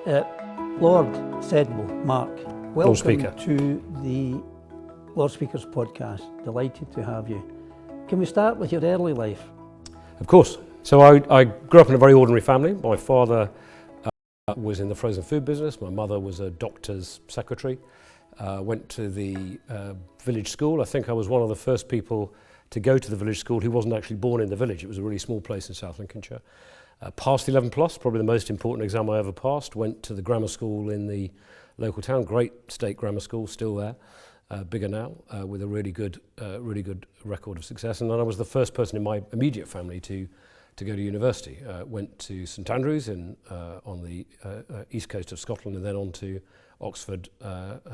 Lord Sedwill, Mark, welcome Lord Speaker. to the Lord Speaker's podcast. Delighted to have you. Can we start with your early life? Of course. So I grew up in a very ordinary family. My father was in the frozen food business. My mother was a doctor's secretary. Went to the village school. I think I was one of the first people to go to the village school who wasn't actually born in the village. It was a really small place in South Lincolnshire. Passed 11 plus, probably the most important exam I ever passed. Went to the grammar school in the local town, great state grammar school, still there, bigger now, with a really good record of success. And then I was the first person in my immediate family to go to university. Went to St Andrews on the east coast of Scotland, and then on to Oxford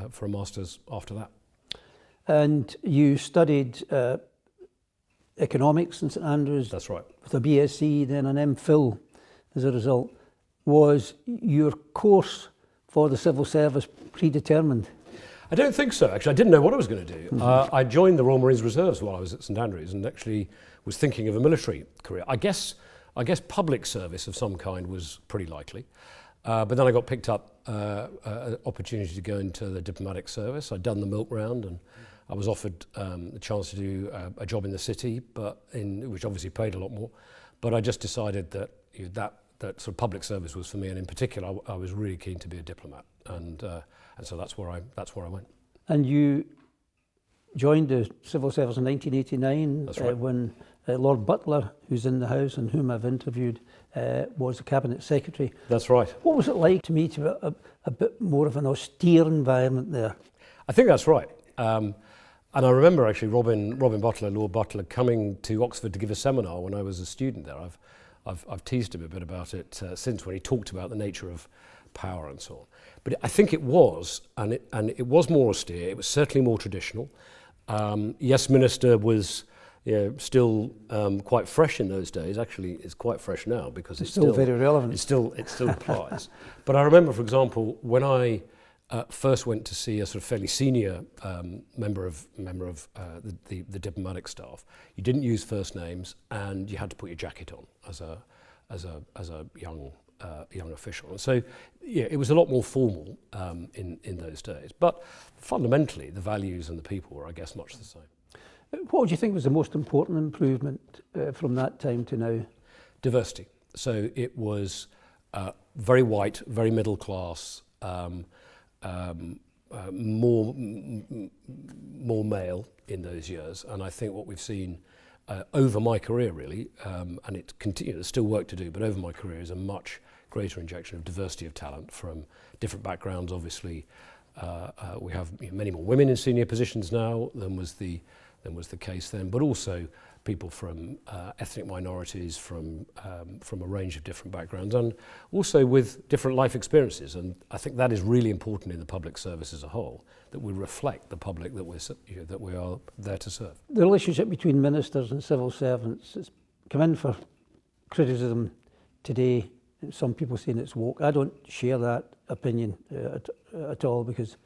for a master's after that. And you studied economics in St Andrews. That's right. With a BSc, then an MPhil as a result. Was your course for the civil service predetermined? I don't think so, actually. I didn't know what I was going to do. I joined the Royal Marines Reserves while I was at St Andrews and actually was thinking of a military career. I guess public service of some kind was pretty likely. But then I got picked up an opportunity to go into the diplomatic service. I'd done the milk round and I was offered the chance to do a job in the city, which obviously paid a lot more. But I just decided that that sort of public service was for me, and in particular, I was really keen to be a diplomat, and so that's where I went. And you joined the civil service in 1989. That's right. When Lord Butler, who's in the House and whom I've interviewed, was the Cabinet Secretary. That's right. What was it like to meet a bit more of an austere environment there? I think that's right. And I remember actually Robin Butler, Lord Butler, coming to Oxford to give a seminar when I was a student there. I've teased him a bit about it since, when he talked about the nature of power and so on. But I think it was, and it was more austere. It was certainly more traditional. Yes, Minister was still quite fresh in those days. Actually, it's quite fresh now because it's still very relevant. It still applies. But I remember, for example, when I first went to see a sort of fairly senior member of the diplomatic staff. You didn't use first names, and you had to put your jacket on as a young official. And so, yeah, it was a lot more formal in those days. But fundamentally, the values and the people were, I guess, much the same. What would you think was the most important improvement from that time to now? Diversity. So it was very white, very middle class. More male in those years, and I think what we've seen over my career really, and it continues, there's still work to do, but over my career is a much greater injection of diversity of talent from different backgrounds. Obviously, we have many more women in senior positions now than was the case then, but also people from ethnic minorities, from a range of different backgrounds, and also with different life experiences. And I think that is really important in the public service as a whole, that we reflect the public that we are there to serve. The relationship between ministers and civil servants has come in for criticism today. Some people saying it's woke. I don't share that opinion at all, because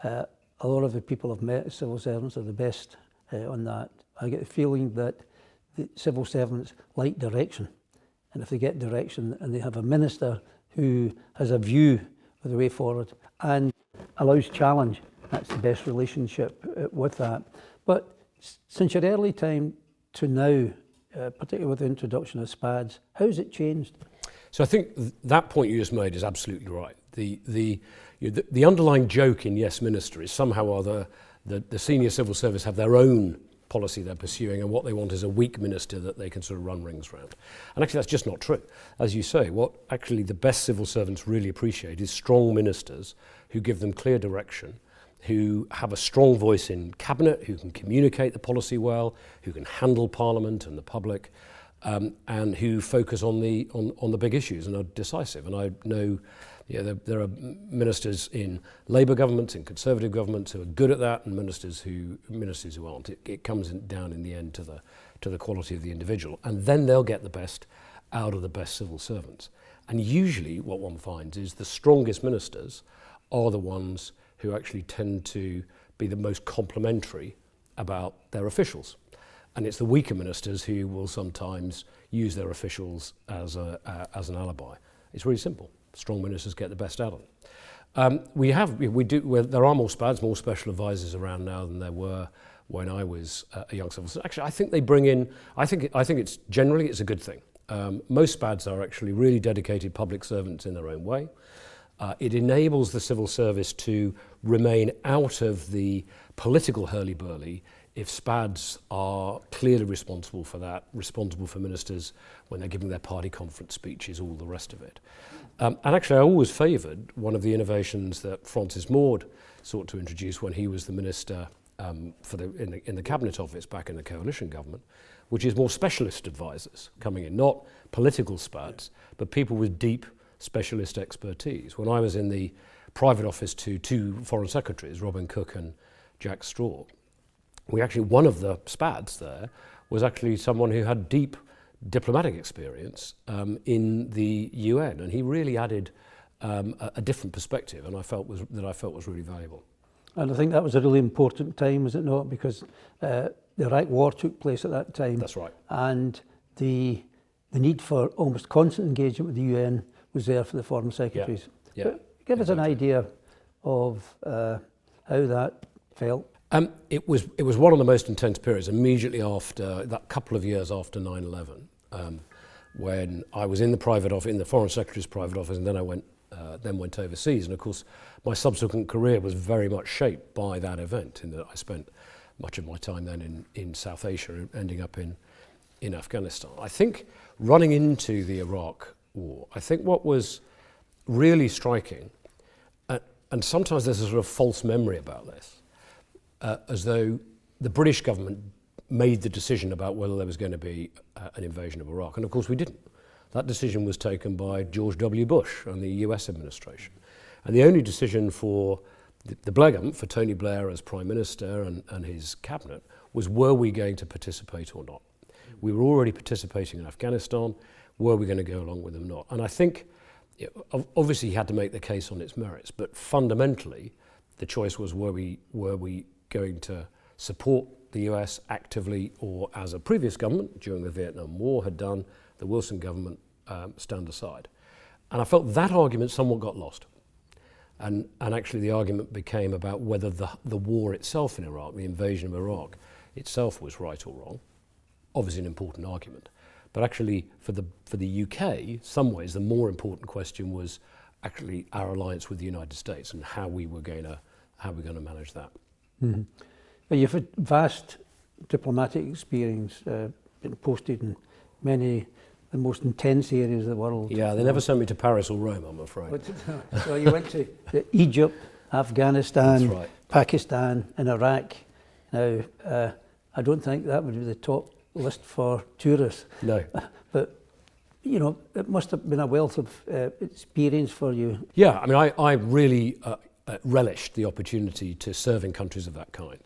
a lot of the people I've met as civil servants are the best on that. I get the feeling that the civil servants like direction, and if they get direction and they have a minister who has a view of the way forward and allows challenge, that's the best relationship with that. But since your early time to now, particularly with the introduction of SPADs, how's it changed? So I think that point you just made is absolutely right. The underlying joke in Yes Minister is somehow or other the senior civil service have their own policy they're pursuing, and what they want is a weak minister that they can sort of run rings around. And actually that's just not true. As you say, what actually the best civil servants really appreciate is strong ministers who give them clear direction, who have a strong voice in cabinet, who can communicate the policy well, who can handle Parliament and the public, and who focus on the big issues and are decisive. And I know there are ministers in Labour governments, in Conservative governments who are good at that, and ministers who aren't. It comes down in the end to the quality of the individual, and then they'll get the best out of the best civil servants. And usually, what one finds is the strongest ministers are the ones who actually tend to be the most complimentary about their officials. And it's the weaker ministers who will sometimes use their officials as an alibi. It's really simple. strong ministers get the best out of them. There are more SPADs, more special advisors around now than there were when I was a young civil servant. Actually, I think they bring in, I think it's generally it's a good thing. Most SPADs are actually really dedicated public servants in their own way. It enables the civil service to remain out of the political hurly-burly if SPADs are clearly responsible for that, responsible for ministers when they're giving their party conference speeches, all the rest of it. And actually, I always favoured one of the innovations that Francis Maude sought to introduce when he was the minister in the Cabinet Office back in the coalition government, which is more specialist advisors coming in, not political SPADs, but people with deep specialist expertise. When I was in the private office to two foreign secretaries, Robin Cook and Jack Straw, one of the SPADs there was actually someone who had deep diplomatic experience in the UN, and he really added a different perspective, and I felt was really valuable. And I think that was a really important time, was it not? Because the Iraq War took place at that time. That's right. And the need for almost constant engagement with the UN was there for the foreign secretaries. Yeah. But give us an idea of how that felt. It was one of the most intense periods immediately after that couple of years after 9/11, when I was in the private office, in the foreign secretary's private office, and then I went overseas. And of course, my subsequent career was very much shaped by that event, in that I spent much of my time then in South Asia, ending up in Afghanistan. I think running into the Iraq War, I think what was really striking, and sometimes there's a sort of false memory about this, as though the British government made the decision about whether there was going to be an invasion of Iraq. And of course we didn't. That decision was taken by George W. Bush and the US administration. And the only decision for the Blair government, for Tony Blair as Prime Minister and his cabinet, was were we going to participate or not? We were already participating in Afghanistan. Were we going to go along with them or not? And I think, obviously he had to make the case on its merits, but fundamentally the choice was were we going to support the US actively, or, as a previous government during the Vietnam War had done, the Wilson government, stand aside. And I felt that argument somewhat got lost. And actually the argument became about whether the war itself in Iraq, the invasion of Iraq itself, was right or wrong. Obviously an important argument. But actually for the UK, some ways the more important question was actually our alliance with the United States and how we were going to manage that. Mm-hmm. Well, you've had vast diplomatic experience, been posted in many the most intense areas of the world. Yeah, they never sent me to Paris or Rome, I'm afraid. So you went to Egypt, Afghanistan, That's right. Pakistan and Iraq. Now, I don't think that would be the top list for tourists. No. But, you know, it must have been a wealth of experience for you. Yeah, I mean, I really relished the opportunity to serve in countries of that kind.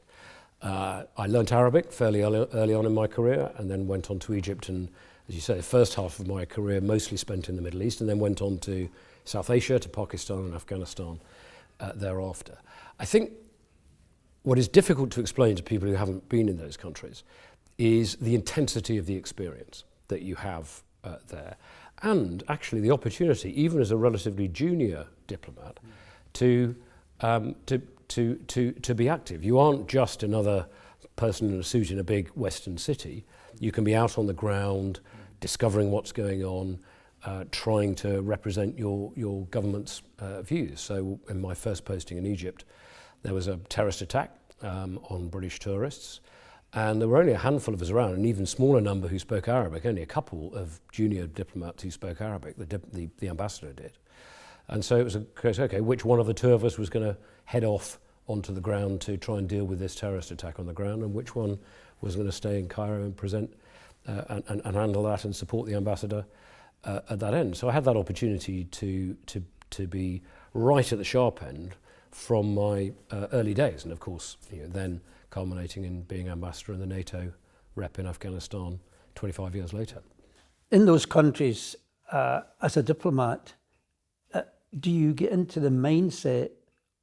I learnt Arabic fairly early on in my career, and then went on to Egypt, and as you say, the first half of my career mostly spent in the Middle East, and then went on to South Asia, to Pakistan and Afghanistan thereafter. I think what is difficult to explain to people who haven't been in those countries is the intensity of the experience that you have there, and actually the opportunity, even as a relatively junior diplomat, to be active. You aren't just another person in a suit in a big Western city. You can be out on the ground, discovering what's going on, trying to represent your government's views. So in my first posting in Egypt, there was a terrorist attack on British tourists, and there were only a handful of us around, an even smaller number who spoke Arabic, only a couple of junior diplomats who spoke Arabic, the ambassador did. And so it was a case, okay, which one of the two of us was going to head off onto the ground to try and deal with this terrorist attack on the ground, and which one was going to stay in Cairo and present and handle that and support the ambassador at that end. So I had that opportunity to be right at the sharp end from my early days, and of course, you know, then culminating in being ambassador and the Nato rep in Afghanistan 25 years later. In those countries, as a diplomat, do you get into the mindset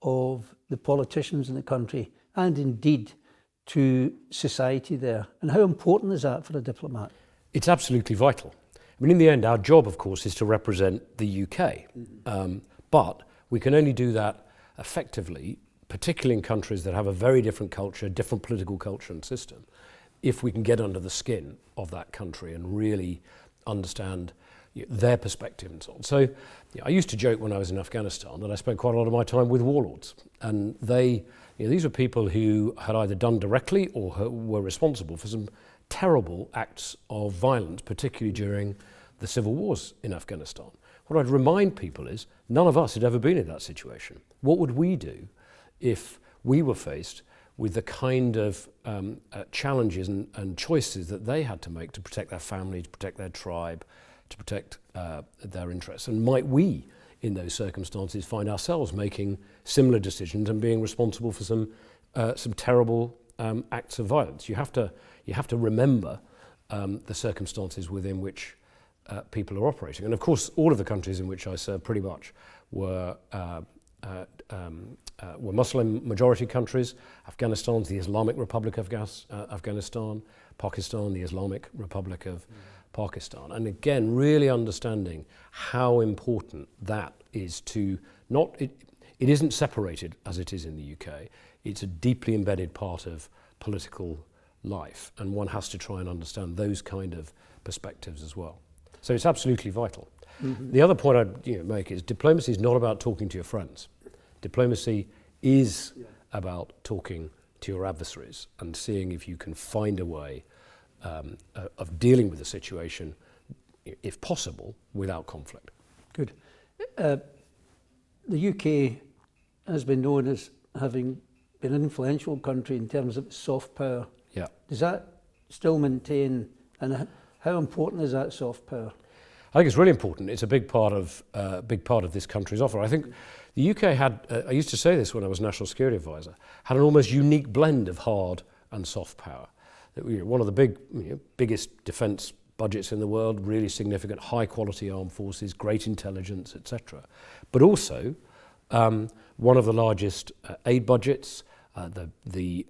of the politicians in the country, and indeed to society there? And how important is that for a diplomat? It's absolutely vital. I mean, in the end, our job, of course, is to represent the UK. But we can only do that effectively, particularly in countries that have a very different culture, different political culture and system, if we can get under the skin of that country and really understand their perspective and so on. So I used to joke when I was in Afghanistan that I spent quite a lot of my time with warlords, and these were people who had either done directly or were responsible for some terrible acts of violence, particularly during the civil wars in Afghanistan. What I'd remind people is none of us had ever been in that situation. What would we do if we were faced with the kind of challenges and choices that they had to make to protect their family, to protect their tribe, to protect their interests? And might we, in those circumstances, find ourselves making similar decisions and being responsible for some terrible acts of violence? You have to remember the circumstances within which people are operating. And of course, all of the countries in which I served pretty much were Muslim majority countries. Afghanistan's the Islamic Republic of Afghanistan, Pakistan, the Islamic Republic of Pakistan. And again, really understanding how important that is to it isn't separated as it is in the UK. It's a deeply embedded part of political life, and one has to try and understand those kind of perspectives as well. So it's absolutely vital. The other point I'd make is diplomacy is not about talking to your friends. Diplomacy is about talking to your adversaries and seeing if you can find a way of dealing with the situation, if possible, without conflict. Good. The UK has been known as having been an influential country in terms of soft power. Yeah. Does that still maintain, and how important is that soft power? I think it's really important. It's a big part of this country's offer. I think the UK had, I used to say this when I was National Security Advisor, had an almost unique blend of hard and soft power. One of the biggest defence budgets in the world, really significant, high quality armed forces, great intelligence, etc. But also one of the largest aid budgets, the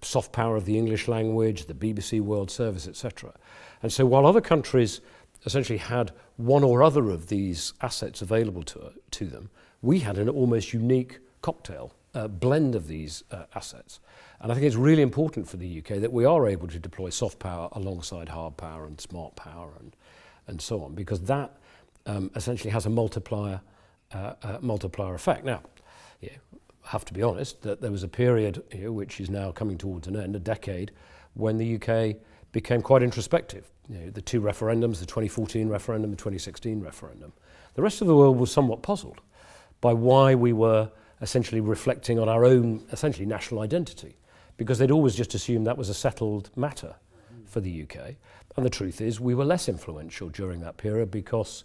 soft power of the English language, the BBC World Service, etc. And so while other countries essentially had one or other of these assets available to them, we had an almost unique cocktail, blend of these assets. And I think it's really important for the UK that we are able to deploy soft power alongside hard power and smart power and so on, because that essentially has a multiplier effect. Now, I have to be honest that there was a period which is now coming towards an end, a decade, when the UK became quite introspective. The two referendums, the 2014 referendum, the 2016 referendum. The rest of the world was somewhat puzzled by why we were essentially reflecting on our own essentially national identity, because they'd always just assumed that was a settled matter for the UK. And the truth is we were less influential during that period because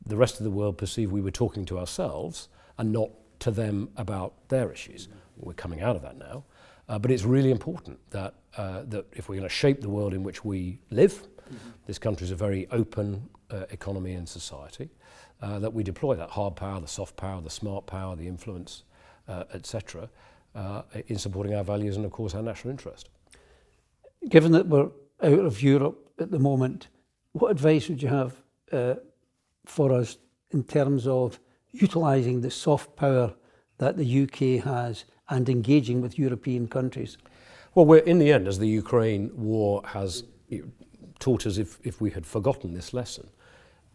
the rest of the world perceived we were talking to ourselves and not to them about their issues. We're coming out of that now. But it's really important that if we're going to shape the world in which we live, this country is a very open economy and society, that we deploy that hard power, the soft power, the smart power, the influence, etc., in supporting our values and, of course, our national interest. Given that we're out of Europe at the moment, what advice would you have for us in terms of utilising the soft power that the UK has and engaging with European countries? Well, we're in the end, as the Ukraine war has taught us, if we had forgotten this lesson,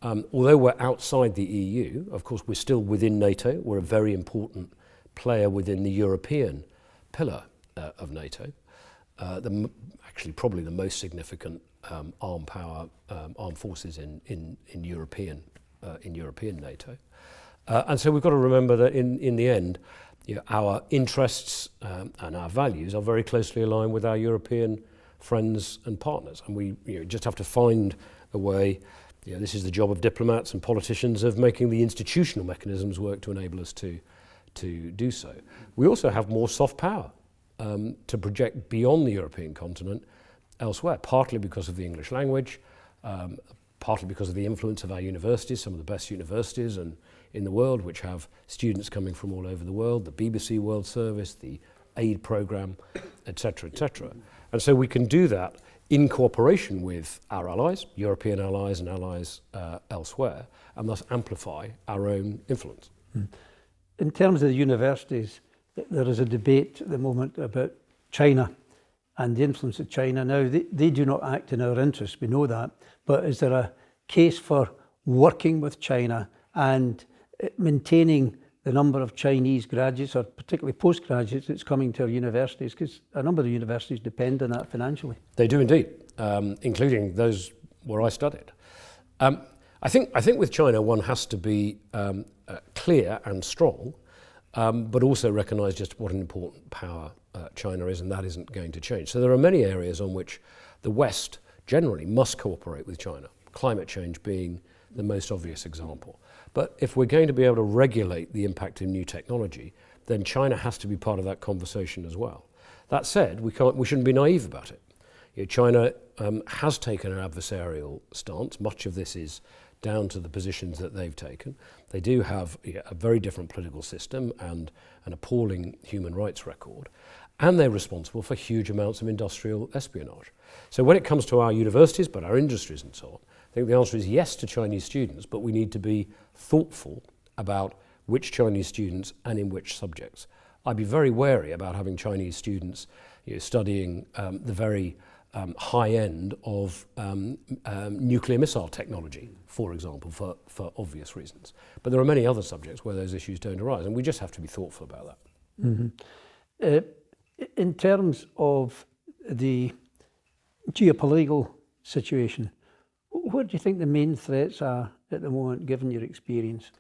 although we're outside the EU, of course, we're still within NATO. We're a very important player within the European pillar of NATO. Actually, probably the most significant armed forces in European NATO. And so we've got to remember that in the end, our interests and our values are very closely aligned with our European friends and partners, and we just have to find a way. This is the job of diplomats and politicians, of making the institutional mechanisms work to enable us to do so. We also have more soft power to project beyond the European continent elsewhere, partly because of the English language, partly because of the influence of our universities, some of the best universities in the world, which have students coming from all over the world, the BBC World Service, the aid programme, etc., etc. And so we can do that in cooperation with our allies, European allies and allies elsewhere, and thus amplify our own influence. In terms of the universities, there is a debate at the moment about China and the influence of China. Now, they do not act in our interests, we know that, but is there a case for working with China and maintaining the number of Chinese graduates, or particularly postgraduates, that's coming to our universities? Because a number of the universities depend on that financially. They do indeed, including those where I studied. I think with China, one has to be clear and strong, but also recognise just what an important power China is, and that isn't going to change. So there are many areas on which the West generally must cooperate with China, climate change being the most obvious example. But if we're going to be able to regulate the impact of new technology, then China has to be part of that conversation as well. That said, we shouldn't be naive about it. China has taken an adversarial stance. Much of this is down to the positions that they've taken. They do have a very different political system and an appalling human rights record, and they're responsible for huge amounts of industrial espionage. So when it comes to our universities, but our industries and so on, I think the answer is yes to Chinese students, but we need to be thoughtful about which Chinese students and in which subjects. I'd be very wary about having Chinese students studying the very high end of nuclear missile technology, for example, for obvious reasons. But there are many other subjects where those issues don't arise, and we just have to be thoughtful about that. Mm-hmm. In terms of the geopolitical situation, what do you think the main threats are at the moment, given your experience?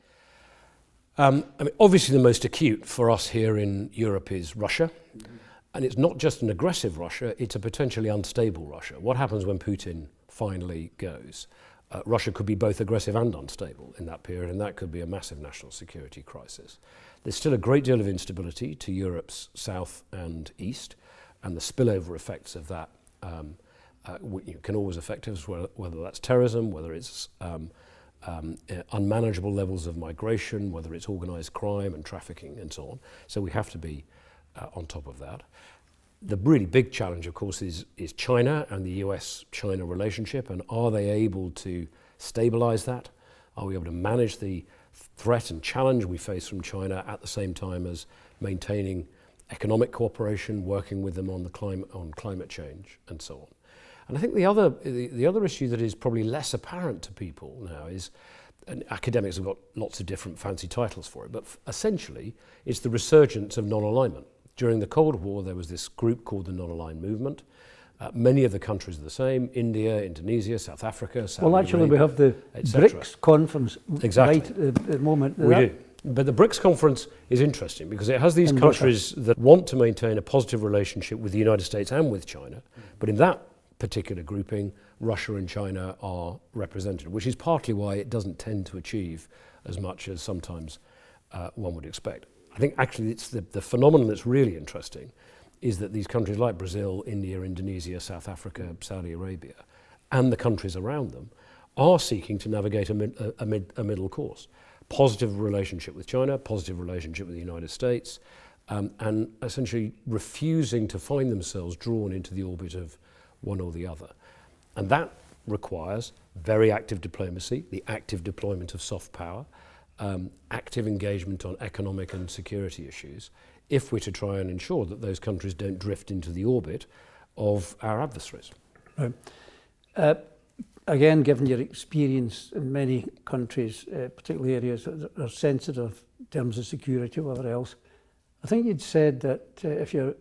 Obviously the most acute for us here in Europe is Russia. Mm-hmm. And it's not just an aggressive Russia, it's a potentially unstable Russia. What happens when Putin finally goes? Russia could be both aggressive and unstable in that period, and that could be a massive national security crisis. There's still a great deal of instability to Europe's south and east, and the spillover effects of that can always affect us, whether that's terrorism, whether it's unmanageable levels of migration, whether it's organised crime and trafficking and so on. So we have to be on top of that. The really big challenge, of course, is China and the US-China relationship, and are they able to stabilise that? Are we able to manage the threat and challenge we face from China at the same time as maintaining economic cooperation, working with them on climate change and so on? And I think the other issue that is probably less apparent to people now is, and academics have got lots of different fancy titles for it, but essentially it's the resurgence of non-alignment. During the Cold War, there was this group called the Non-Aligned Movement. Many of the countries are the same: India, Indonesia, South Africa, Saudi Arabia, we have the BRICS conference right at the moment. We do. But the BRICS conference is interesting because it has these countries that want to maintain a positive relationship with the United States and with China. But in that particular grouping, Russia and China are represented, which is partly why it doesn't tend to achieve as much as sometimes one would expect. I think actually it's the phenomenon that's really interesting is that these countries like Brazil, India, Indonesia, South Africa, Saudi Arabia, and the countries around them are seeking to navigate a middle course. Positive relationship with China, positive relationship with the United States, and essentially refusing to find themselves drawn into the orbit of one or the other. And that requires very active diplomacy, the active deployment of soft power, active engagement on economic and security issues, if we're to try and ensure that those countries don't drift into the orbit of our adversaries. Right. Again, given your experience in many countries, particularly areas that are sensitive in terms of security or whatever else, I think you'd said that if you're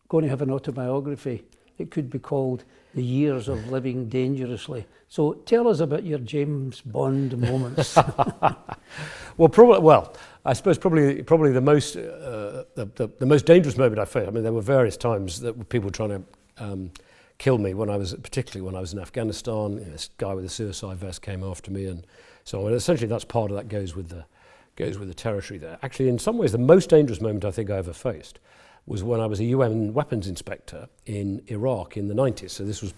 going to have an autobiography, it could be called The Years of Living Dangerously. So tell us about your James Bond moments. I suppose probably the most dangerous moment I faced. I mean, there were various times that people were trying to kill me particularly when I was in Afghanistan. This guy with a suicide vest came after me, and so on. Essentially, that's part of that goes with the territory there. Actually, in some ways, the most dangerous moment I think I ever faced was when I was a UN weapons inspector in Iraq in the 90s. So this was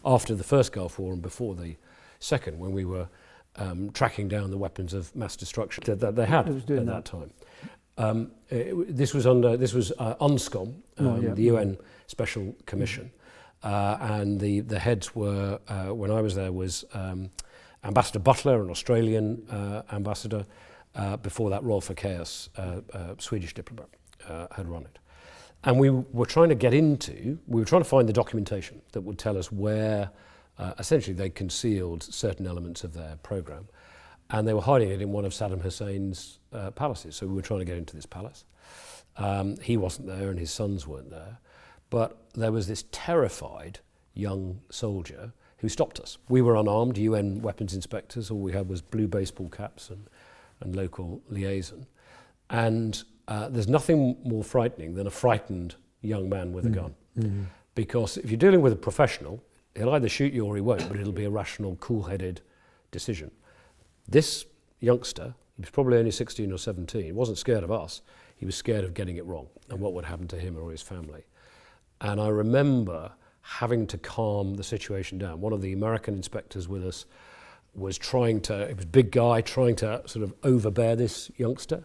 after the first Gulf War and before the second, when we were tracking down the weapons of mass destruction that they had at that time. This was UNSCOM, the UN Special Commission. and the heads were, when I was there, was Ambassador Butler, an Australian ambassador. Before that, Rolf Chaos, Swedish diplomat, had run it. And we were trying to find the documentation that would tell us where essentially they concealed certain elements of their program. And they were hiding it in one of Saddam Hussein's palaces. So we were trying to get into this palace. He wasn't there and his sons weren't there. But there was this terrified young soldier who stopped us. We were unarmed, UN weapons inspectors. All we had was blue baseball caps and local liaison. And there's nothing more frightening than a frightened young man with a gun. Mm-hmm. Because if you're dealing with a professional, he'll either shoot you or he won't, but it'll be a rational, cool-headed decision. This youngster, he was probably only 16 or 17, wasn't scared of us. He was scared of getting it wrong and what would happen to him or his family. And I remember having to calm the situation down. One of the American inspectors with us was it was a big guy, trying to sort of overbear this youngster,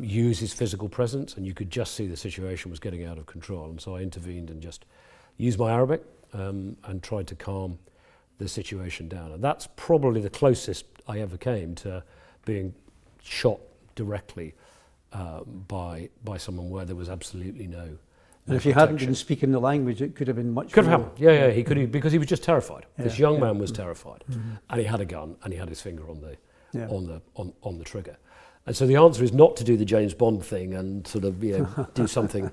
use his physical presence, and you could just see the situation was getting out of control. And so I intervened and just used my Arabic and tried to calm the situation down. And that's probably the closest I ever came to being shot directly by someone where there was absolutely no And if you hadn't been speaking the language, it could have been much Could more. have happened, yeah, he could have, because he was just terrified. Yeah, this young man was terrified, and he had a gun, and he had his finger on the trigger. And so the answer is not to do the James Bond thing and sort of do something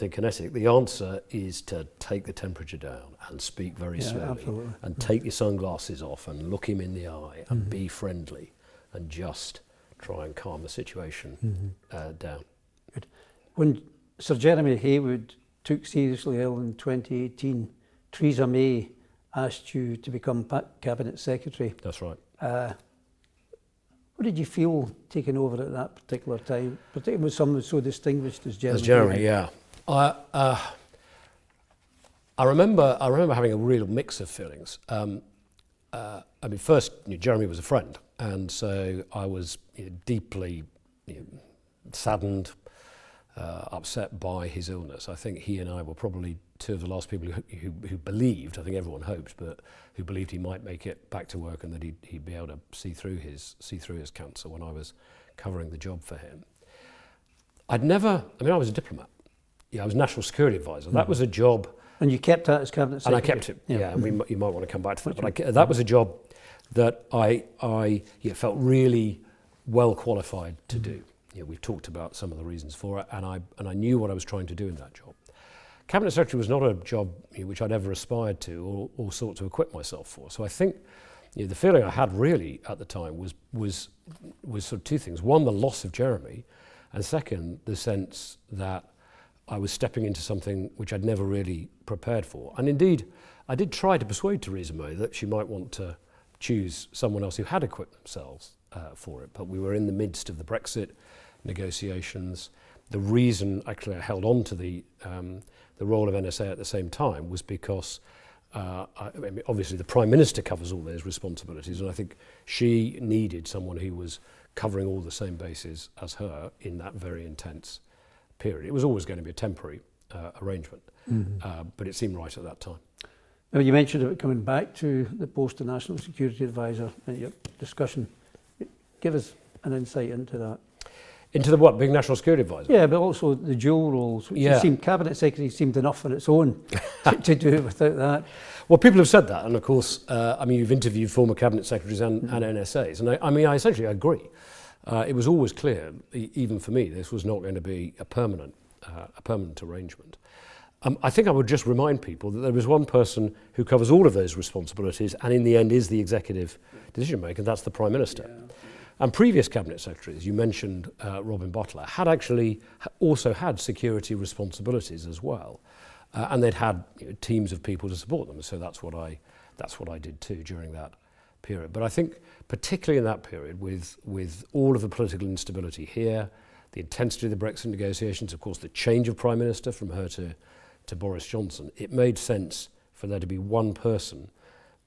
kinetic. The answer is to take the temperature down and speak very slowly, and take your sunglasses off and look him in the eye and be friendly, and just try and calm the situation down. Good. When Sir Jeremy Haywood took seriously ill in 2018, Theresa May asked you to become Cabinet Secretary. That's right. What did you feel taking over at that particular time, particularly with someone so distinguished as Jeremy? As Jeremy, yeah. I remember having a real mix of feelings. I mean, first, Jeremy was a friend, and so I was deeply saddened, upset by his illness. I think he and I were probably two of the last people who believed, I think everyone hoped, but who believed he might make it back to work and that he'd be able to see through his cancer when I was covering the job for him. I was a diplomat. I was National Security Advisor. That was a job. And you kept that as Cabinet Secretary? And I kept it, and you might want to come back to that. But that was a job that I felt really well qualified to do. We've talked about some of the reasons for it, and I knew what I was trying to do in that job. Cabinet Secretary was not a job which I'd ever aspired to or sought to equip myself for. So I think the feeling I had really at the time was sort of two things. One, the loss of Jeremy, and second, the sense that I was stepping into something which I'd never really prepared for. And indeed, I did try to persuade Theresa May that she might want to choose someone else who had equipped themselves for it. But we were in the midst of the Brexit negotiations. The reason actually I held on to the role of NSA at the same time was because obviously the Prime Minister covers all those responsibilities, and I think she needed someone who was covering all the same bases as her in that very intense period. It was always going to be a temporary arrangement, but it seemed right at that time. Now, you mentioned about coming back to the post of National Security Advisor in your discussion. Give us an insight into that. Into the what? Being National Security Advisor? Yeah, but also the dual roles, which seemed Cabinet Secretary seemed enough on its own to do it without that. Well, people have said that, and of course, you've interviewed former Cabinet Secretaries and NSAs, and I essentially agree. It was always clear, even for me, this was not going to be a permanent arrangement. I think I would just remind people that there is one person who covers all of those responsibilities, and in the end is the executive decision maker, and that's the Prime Minister. Yeah. And previous Cabinet Secretaries, you mentioned Robin Butler, had actually also had security responsibilities as well, and they'd had teams of people to support them. So that's what I did too during that period. But I think particularly in that period, with all of the political instability here, the intensity of the Brexit negotiations, of course, the change of Prime Minister from her to Boris Johnson, it made sense for there to be one person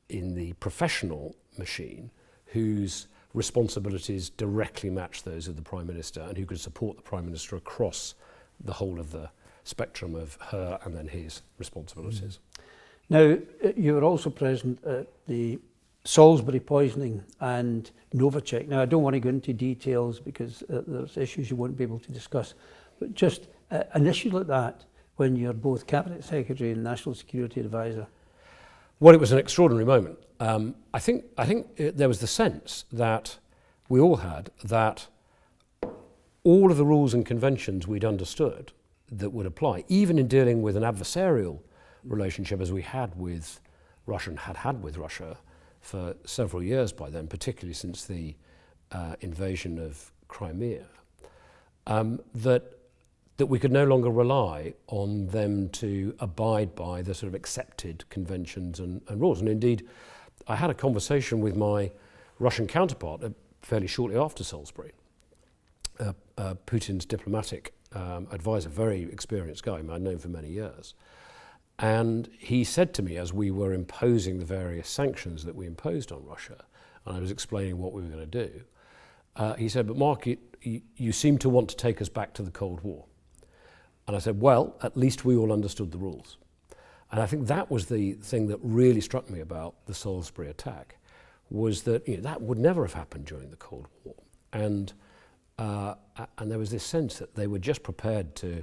in the professional machine whose responsibilities directly match those of the Prime Minister and who could support the Prime Minister across the whole of the spectrum of her and then his responsibilities. Now, you were also present at the Salsbury poisoning and Novichok. Now, I don't want to go into details because there's issues you won't be able to discuss, but just an issue like that when you're both Cabinet Secretary and National Security Advisor. Well, it was an extraordinary moment. I think there was the sense that we all had that all of the rules and conventions we'd understood that would apply, even in dealing with an adversarial relationship as we had with Russia and had with Russia for several years by then, particularly since the invasion of Crimea, that we could no longer rely on them to abide by the sort of accepted conventions and rules. And indeed, I had a conversation with my Russian counterpart fairly shortly after Salsbury, Putin's diplomatic advisor, very experienced guy I'd known for many years. And he said to me, as we were imposing the various sanctions that we imposed on Russia, and I was explaining what we were going to do, he said, "But Mark, you seem to want to take us back to the Cold War." And I said, "Well, at least we all understood the rules." And I think that was the thing that really struck me about the Salsbury attack, was that that would never have happened during the Cold War. And there was this sense that they were just prepared to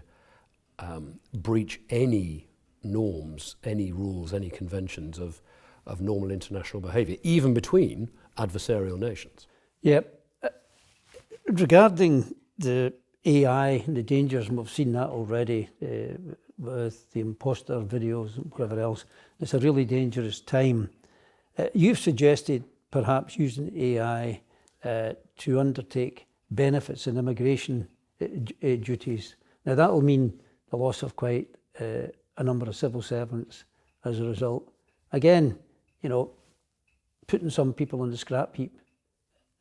breach any norms, any rules, any conventions of normal international behaviour, even between adversarial nations. Yeah. Regarding the AI and the dangers, and we've seen that already with the imposter videos and whatever else, it's a really dangerous time. You've suggested perhaps using AI to undertake benefits and immigration duties. Now that will mean the loss of quite a number of civil servants as a result. Again, putting some people on the scrap heap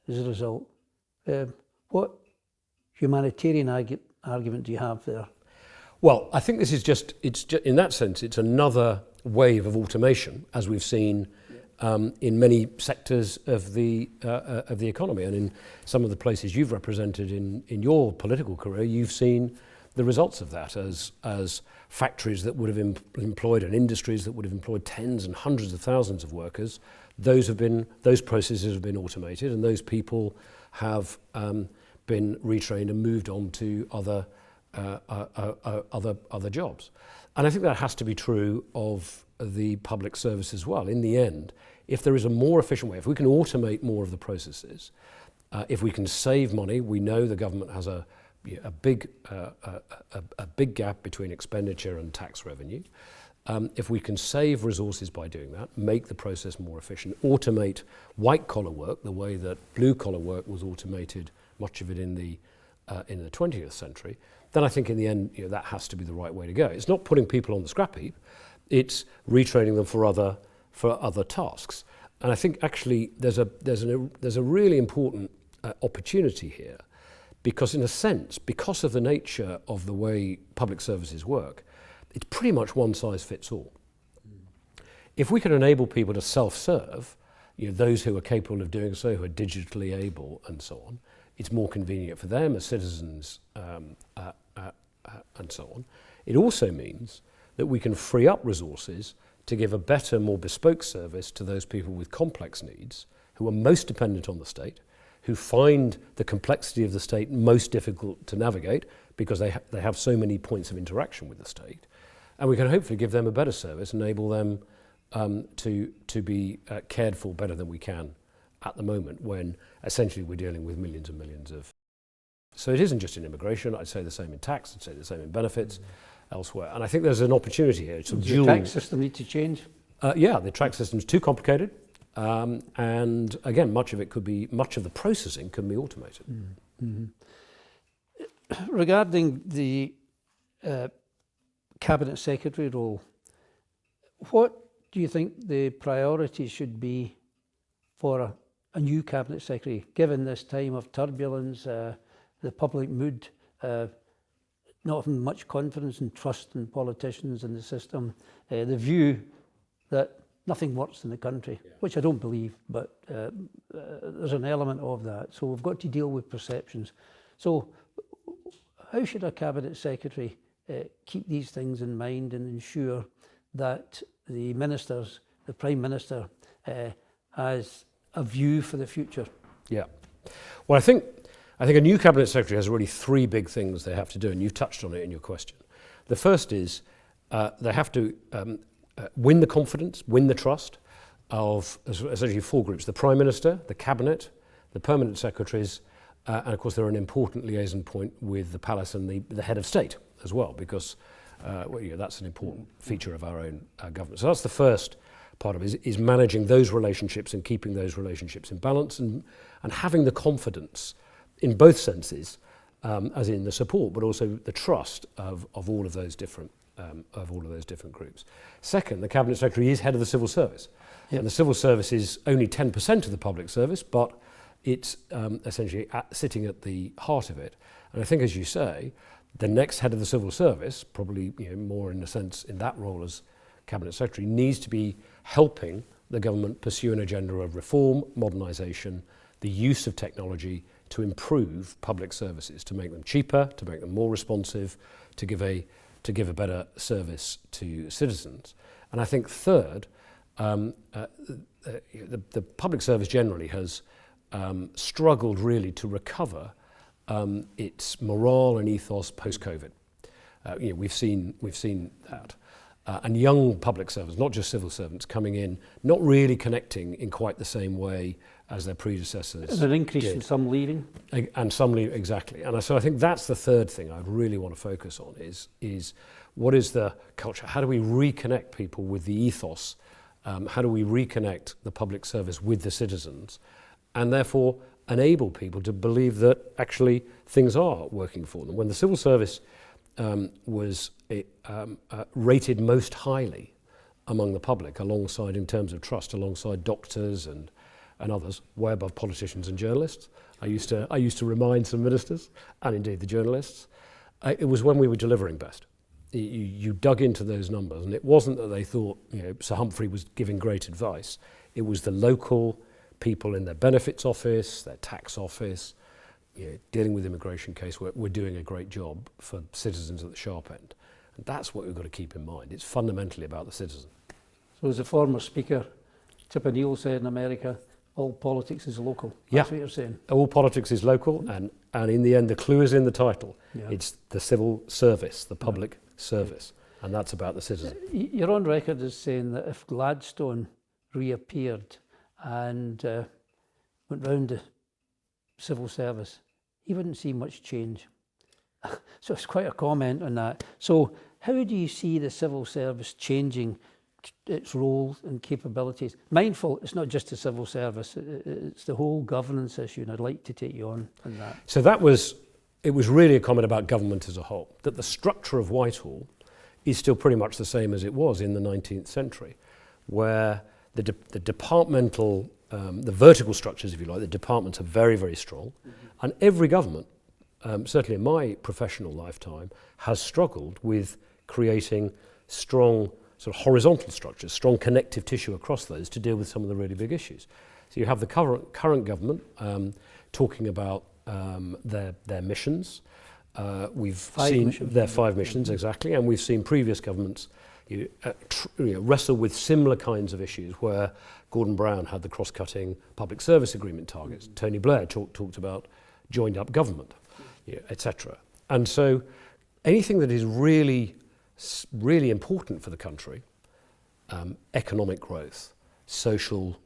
as a result. What humanitarian argument do you have there? Well, I think this is just in that sense, it's another wave of automation, as we've seen in many sectors of the economy, and in some of the places you've represented in your political career, you've seen the results of that as factories that would have employed and industries that would have employed tens and hundreds of thousands of workers. Those processes have been automated, and those people have been retrained and moved on to other jobs. And I think that has to be true of the public service as well. In the end, if there is a more efficient way, if we can automate more of the processes, if we can save money, we know the government has a big gap between expenditure and tax revenue. If we can save resources by doing that, make the process more efficient, automate white-collar work the way that blue-collar work was automated, much of it in the 20th century, then I think in the end that has to be the right way to go. It's not putting people on the scrap heap, it's retraining them for other tasks. And I think actually there's a really important opportunity here, because in a sense, because of the nature of the way public services work, it's pretty much one size fits all. If we can enable people to self-serve, those who are capable of doing so, who are digitally able and so on, it's more convenient for them as citizens and so on. It also means that we can free up resources to give a better, more bespoke service to those people with complex needs who are most dependent on the state, who find the complexity of the state most difficult to navigate because they have so many points of interaction with the state. And we can hopefully give them a better service, enable them to be cared for better than we can at the moment, when essentially we're dealing with millions and millions of. So it isn't just in immigration. I'd say the same in tax. I'd say the same in benefits, elsewhere. And I of there's an opportunity here. Does the tax system need to change? Yeah, the tax system's too complicated, and again, much of the processing can be automated. Mm-hmm. Regarding the Cabinet Secretary role, what do you think the priorities should be for a new Cabinet Secretary, given this time of turbulence, the public mood, not having much confidence and trust in politicians and the system, the view that nothing works in the country, which I don't believe, but there's an element of that. So we've got to deal with perceptions. So how should a Cabinet Secretary keep these things in mind and ensure that the ministers, the Prime Minister, has a view for the future. Yeah. Well, I think a new Cabinet Secretary has really three big things they have to do, and you've touched on it in your question. The first is they have to win the confidence, win the trust of essentially four groups: the Prime Minister, the Cabinet, the Permanent Secretaries, and of course they're an important liaison point with the Palace and the Head of State as well, because that's an important feature of our own government. So that's the first part of it, is managing those relationships and keeping those relationships in balance, and having the confidence in both senses, as in the support, but also the trust of all of those different groups. Second, the Cabinet Secretary is head of the civil service. Yep. And the civil service is only 10% of the public service, but it's essentially sitting at the heart of it. And I think, as you say, the next head of the civil service, probably more in a sense in that role as Cabinet Secretary, needs to be helping the government pursue an agenda of reform, modernisation, the use of technology to improve public services, to make them cheaper, to make them more responsive, to give a better service to citizens. And I think third, the public service generally has struggled really to recover its morale and ethos post-COVID. We've seen that. And young public servants, not just civil servants, coming in, not really connecting in quite the same way as their predecessors. There's an increase in some leaving. And some leaving, exactly. And so I think that's the third thing I'd really want to focus on is what is the culture? How do we reconnect people with the ethos? How do we reconnect the public service with the citizens? And therefore enable people to believe that actually things are working for them. When the civil service was rated most highly among the public, alongside, in terms of trust, alongside doctors and others, way above politicians and journalists. I used to remind some ministers, and indeed the journalists, it was when we were delivering best. You dug into those numbers, and it wasn't that they thought Sir Humphrey was giving great advice. It was the local people in their benefits office, their tax office, dealing with immigration case, we're doing a great job for citizens at the sharp end. And that's what we've got to keep in mind. It's fundamentally about the citizen. So as the former speaker, Tip O'Neill, said in America, all politics is local. That's what you're saying. All politics is local, and in the end, the clue is in the title. Yeah. It's the civil service, the public service, and that's about the citizen. You're on record as saying that if Gladstone reappeared and went round the civil service, he wouldn't see much change. So it's quite a comment on that. So how do you see the civil service changing its role and capabilities? Mindful, it's not just the civil service, it's the whole governance issue, and I'd like to take you on that. So it was really a comment about government as a whole, that the structure of Whitehall is still pretty much the same as it was in the 19th century, where the departmental, the vertical structures, if you like, the departments are very, very strong, and every government, certainly in my professional lifetime, has struggled with creating strong sort of horizontal structures, strong connective tissue across those to deal with some of the really big issues. So you have the current government talking about their missions. We've seen their 5 missions, exactly, and we've seen previous governments wrestle with similar kinds of issues, where Gordon Brown had the cross-cutting public service agreement targets. Tony Blair talked about joined-up government, etc. And so anything that is really, really important for the country, economic growth, social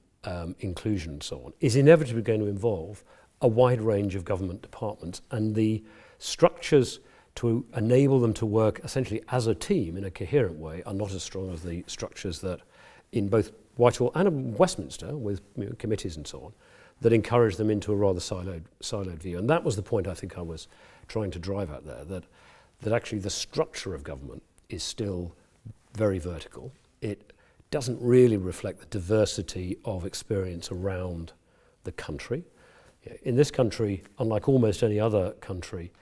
inclusion and so on, is inevitably going to involve a wide range of government departments, and the structures to enable them to work essentially as a team in a coherent way are not as strong as the structures that in both Whitehall and in Westminster, with committees and so on, that encourage them into a rather siloed view. And that was the point I think I was trying to drive at there, that actually the structure of government is still very vertical. It doesn't really reflect the diversity of experience around the country. In this country, unlike almost any other country,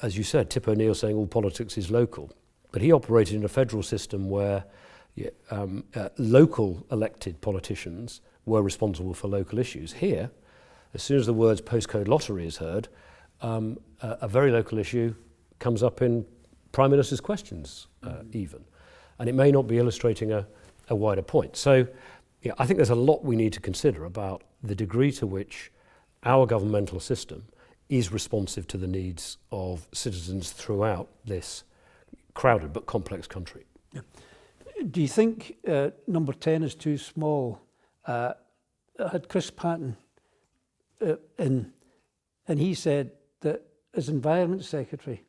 as you said, Tip O'Neill saying all politics is local, but he operated in a federal system where local elected politicians were responsible for local issues. Here, as soon as the words postcode lottery is heard, a very local issue comes up in Prime Minister's questions even. And it may not be illustrating a wider point. So yeah, I think there's a lot we need to consider about the degree to which our governmental system is responsive to the needs of citizens throughout this crowded but complex country. Yeah. Do you think number 10 is too small? I had Chris Patton in, and he said that as Environment Secretary,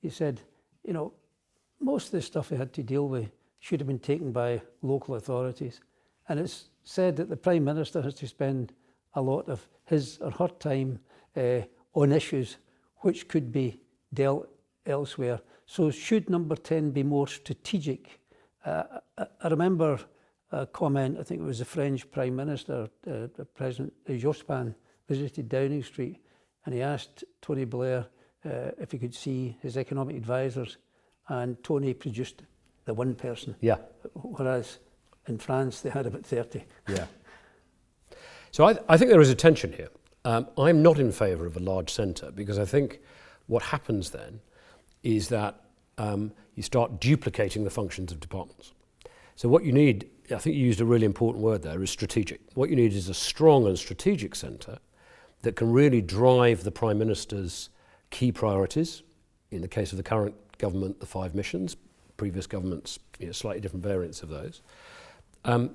he said, you know, most of the stuff he had to deal with should have been taken by local authorities. And it's said that the Prime Minister has to spend a lot of his or her time on issues which could be dealt elsewhere. So should number 10 be more strategic? I remember a comment, I think it was the French Prime Minister, President Jospin, visited Downing Street, and he asked Tony Blair if he could see his economic advisors, and Tony produced the one person. Yeah. Whereas in France they had about 30. Yeah. So I think there is a tension here. I'm not in favour of a large centre, because I think what happens then is that you start duplicating the functions of departments. So what you need, I think you used a really important word there, is strategic. What you need is a strong and strategic centre that can really drive the Prime Minister's key priorities. In the case of the current government, the 5 missions, previous governments, slightly different variants of those, and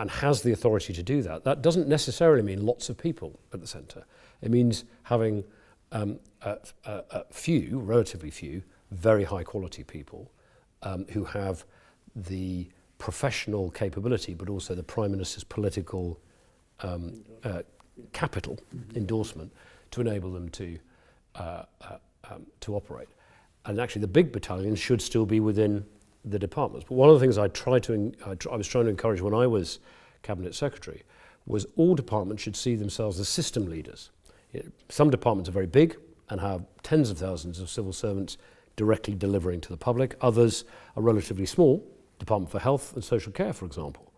has the authority to do that. That doesn't necessarily mean lots of people at the centre. It means having a few, relatively few, very high quality people who have the professional capability, but also the Prime Minister's political capital, endorsement, to enable them to operate. And actually the big battalions should still be within the departments. But one of the things I was trying to encourage when I was Cabinet Secretary was all departments should see themselves as system leaders. Some departments are very big and have tens of thousands of civil servants directly delivering to the public. Others are relatively small. Department for Health and Social Care, for example,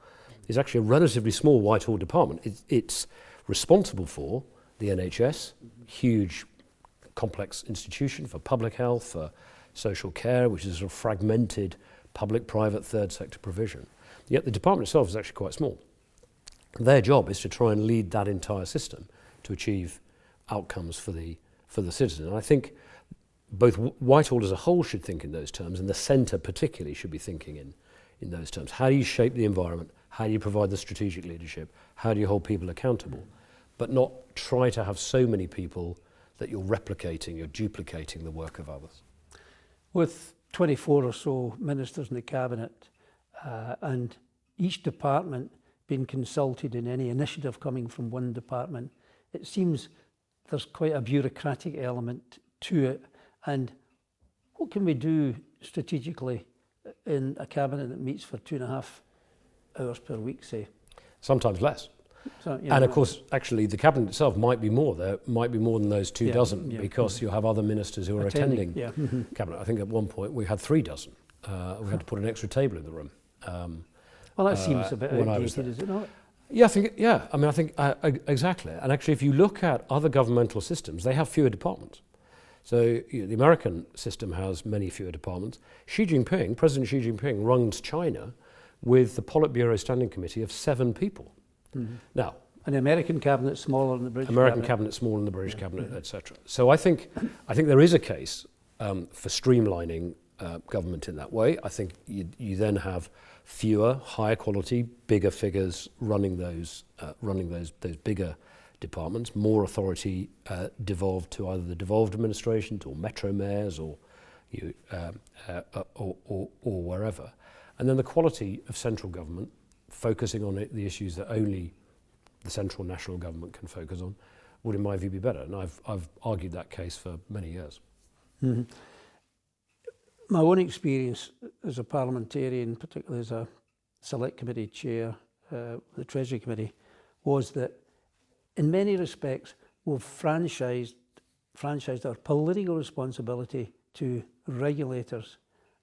is actually a relatively small Whitehall department. It's responsible for the NHS, huge complex institution for public health, for social care, which is a sort of fragmented public, private, third sector provision. Yet the department itself is actually quite small. Their job is to try and lead that entire system to achieve outcomes for the citizen. And I think both Whitehall as a whole should think in those terms, and the centre particularly should be thinking in those terms. How do you shape the environment? How do you provide the strategic leadership? How do you hold people accountable? But not try to have so many people that you're replicating, you're duplicating the work of others. With 24 or so ministers in the Cabinet and each department being consulted in any initiative coming from one department, it seems there's quite a bureaucratic element to it. And what can we do strategically in a Cabinet that meets for 2.5 hours per week, say? Sometimes less. So, and of course, actually, the Cabinet itself might be more. There might be more than those 2 dozen, because you have other ministers who are attending Cabinet. I think at one point we had 3 dozen. We had to put an extra table in the room. Well, that seems a bit outdated, is it not? Yeah, I think exactly. And actually, if you look at other governmental systems, they have fewer departments. So the American system has many fewer departments. President Xi Jinping runs China with the Politburo Standing Committee of 7 people. Mm-hmm. Now, and the American Cabinet smaller than the British Cabinet smaller than the British Cabinet, etc. So I think there is a case for streamlining government in that way. I think you then have fewer, higher quality, bigger figures running those bigger departments. More authority devolved to either the devolved administrations or metro mayors or wherever. And then the quality of central government, focusing on the issues that only the central national government can focus on, would in my view be better. And I've argued that case for many years. Mm-hmm. My own experience as a parliamentarian, particularly as a select committee chair, the Treasury Committee, was that in many respects we've franchised our political responsibility to regulators,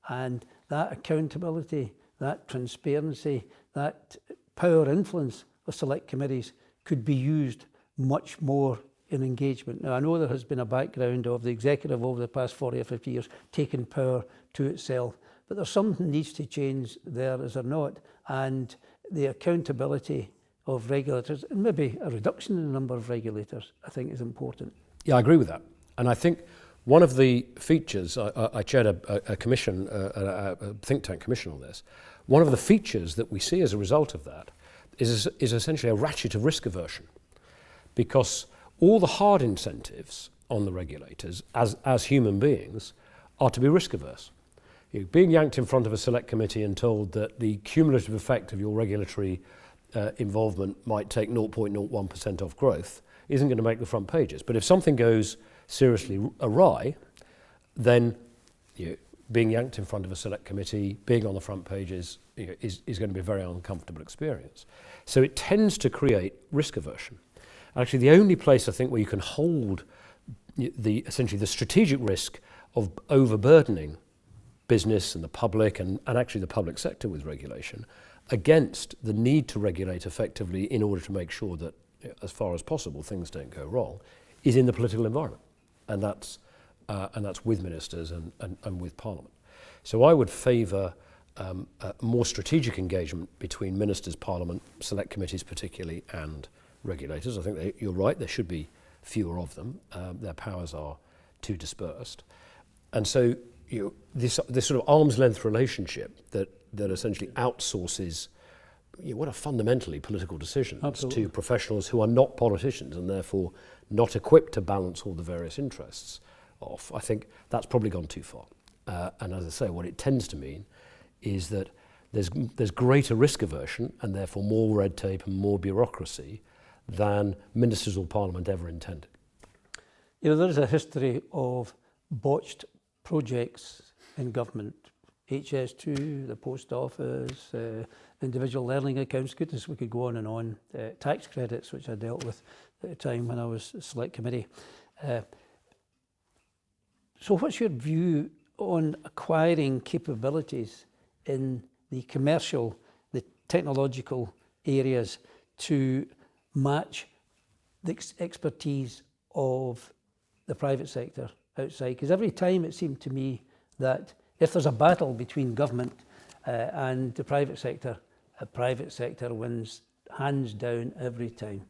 and that accountability, that transparency, that power influence of select committees could be used much more in engagement. Now, I know there has been a background of the executive over the past 40 or 50 years taking power to itself, but there's something needs to change there, is there not? And the accountability of regulators, and maybe a reduction in the number of regulators, I think is important. Yeah, I agree with that. And I think one of the features, I chaired a commission, a think tank commission on this. One of the features that we see as a result of that is essentially a ratchet of risk aversion, because all the hard incentives on the regulators as human beings are to be risk averse. Being yanked in front of a select committee and told that the cumulative effect of your regulatory involvement might take 0.01% off growth isn't going to make the front pages. But if something goes seriously awry, then being yanked in front of a select committee, being on the front pages is going to be a very uncomfortable experience. So it tends to create risk aversion. Actually, the only place I think where you can hold essentially the strategic risk of overburdening business and the public and actually the public sector with regulation against the need to regulate effectively in order to make sure that, as far as possible, things don't go wrong, is in the political environment. And that's with ministers and with Parliament. So I would favour more strategic engagement between ministers, Parliament, select committees particularly, and regulators. I think you're right, there should be fewer of them. Their powers are too dispersed. And so this sort of arm's length relationship that essentially outsources what are fundamentally political decisions Absolutely. to professionals who are not politicians and therefore not equipped to balance all the various interests off, I think that's probably gone too far. And as I say, what it tends to mean is that there's greater risk aversion and therefore more red tape and more bureaucracy than ministers or Parliament ever intended. There is a history of botched projects in government. HS2, the post office, individual learning accounts, goodness, we could go on and on. Tax credits, which I dealt with at the time when I was select committee. So what's your view on acquiring capabilities in the commercial, the technological areas to match the expertise of the private sector outside? Because every time it seemed to me that if there's a battle between government and the private sector wins hands down every time.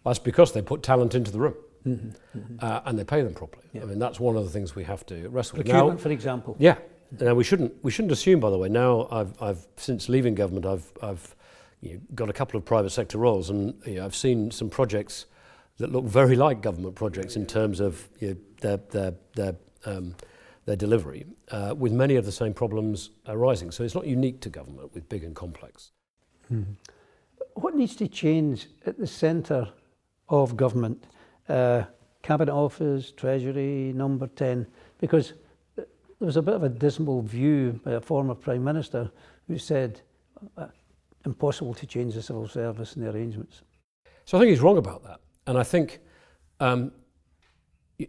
Well, that's because they put talent into the room. Mm-hmm, mm-hmm. And they pay them properly. Yeah. I mean, that's one of the things we have to wrestle with. Procurement, for example. Yeah. Now we shouldn't assume, by the way. Now I've since leaving government, I've got a couple of private sector roles, and I've seen some projects that look very like government projects in terms of their delivery, with many of the same problems arising. So it's not unique to government with big and complex. Mm-hmm. What needs to change at the centre of government? Cabinet Office, Treasury, number 10, because there was a bit of a dismal view by a former Prime Minister who said impossible to change the civil service and the arrangements. So I think he's wrong about that. And I think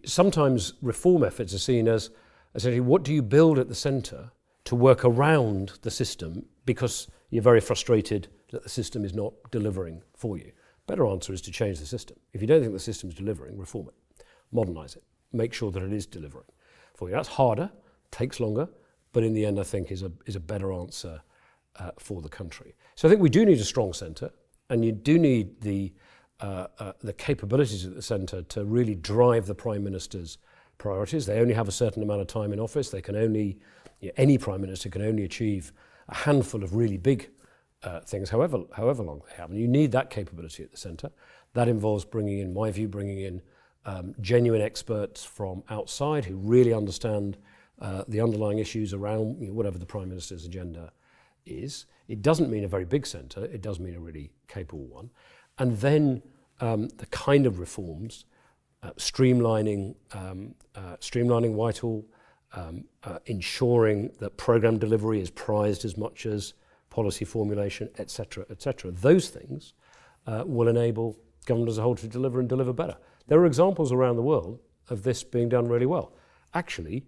sometimes reform efforts are seen as essentially what do you build at the centre to work around the system because you're very frustrated that the system is not delivering for you. Better answer is to change the system. If you don't think the system is delivering, reform it, modernise it, make sure that it is delivering for you. That's harder, takes longer, but in the end I think is a better answer for the country. So I think we do need a strong centre, and you do need the capabilities at the centre to really drive the Prime Minister's priorities. They only have a certain amount of time in office. They can only, any Prime Minister can only achieve a handful of really big things, however long they have. And you need that capability at the centre. That involves bringing in genuine experts from outside who really understand the underlying issues around whatever the Prime Minister's agenda is. It doesn't mean a very big centre. It does mean a really capable one. And then the kind of reforms, streamlining Whitehall, ensuring that programme delivery is prized as much as policy formulation, etc., etc. Those things will enable government as a whole to deliver and deliver better. There are examples around the world of this being done really well. Actually,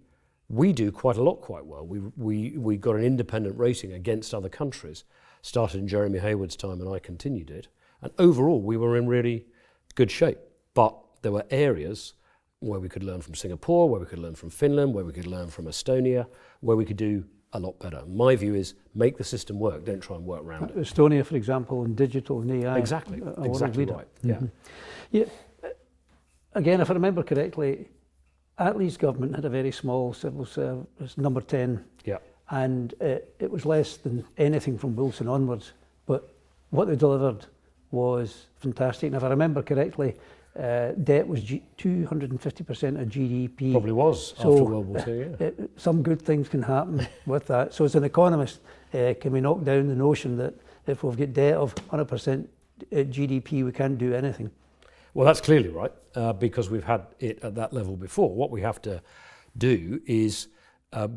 we do quite a lot quite well. We got an independent rating against other countries, started in Jeremy Hayward's time, and I continued it. And overall, we were in really good shape. But there were areas where we could learn from Singapore, where we could learn from Finland, where we could learn from Estonia, where we could do a lot better. My view is make the system work, don't try and work around it. Estonia, for example, in digital and AI. Exactly right. Yeah. Yeah. Again, if I remember correctly, Attlee's government had a very small civil service, number 10, Yeah. and it was less than anything from Wilson onwards. But what they delivered was fantastic. And if I remember correctly, debt was 250% of GDP. Probably was after World War II, yeah. Some good things can happen with that. So as an economist, can we knock down the notion that if we've got debt of 100% GDP, we can't do anything? Well, that's clearly right, because we've had it at that level before. What we have to do is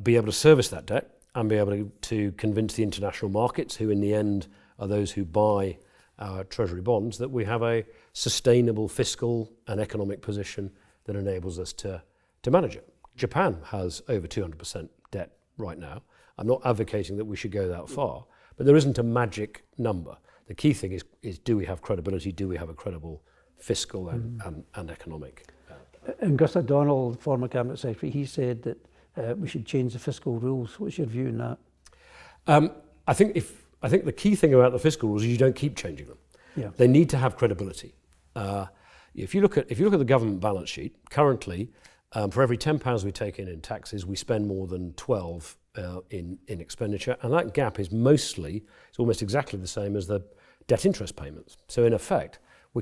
be able to service that debt and be able to convince the international markets, who in the end are those who buy our treasury bonds, that we have a sustainable fiscal and economic position that enables us to manage it. Japan has over 200% debt right now. I'm not advocating that we should go that far, but there isn't a magic number. The key thing is do we have credibility? Do we have a credible fiscal and economic? And Gus O'Donnell, former Cabinet Secretary, he said that we should change the fiscal rules. What's your view on that? I think the key thing about the fiscal rules is you don't keep changing them. Yeah. They need to have credibility. If you look at the government balance sheet, currently, for every £10 we take in taxes, we spend more than 12 in expenditure, and that gap is it's almost exactly the same as the debt interest payments. So in effect, we're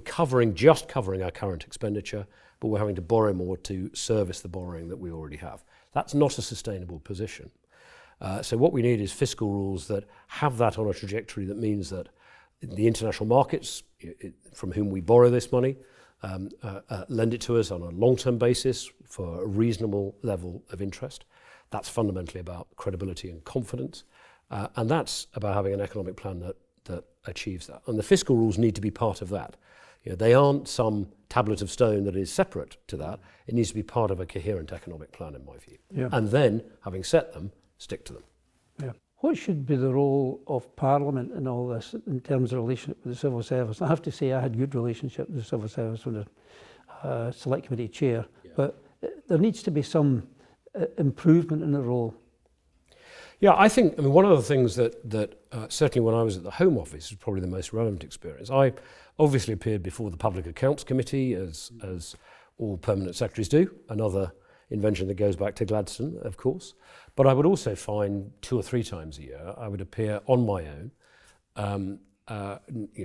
just covering our current expenditure, but we're having to borrow more to service the borrowing that we already have. That's not a sustainable position. So what we need is fiscal rules that have that on a trajectory that means that the international markets, from whom we borrow this money, lend it to us on a long-term basis for a reasonable level of interest. That's fundamentally about credibility and confidence. And that's about having an economic plan that achieves that. And the fiscal rules need to be part of that. They aren't some tablet of stone that is separate to that. It needs to be part of a coherent economic plan, in my view. Yeah. And then, having set them, stick to them. Yeah. What should be the role of Parliament in all this in terms of relationship with the civil service? I have to say I had good relationship with the civil service when I was Select Committee Chair, but there needs to be some improvement in the role. Yeah, I mean, one of the things that certainly when I was at the Home Office was probably the most relevant experience. I obviously appeared before the Public Accounts Committee, as all permanent secretaries do, another invention that goes back to Gladstone, of course. But I would also find 2 or 3 times a year, I would appear on my own,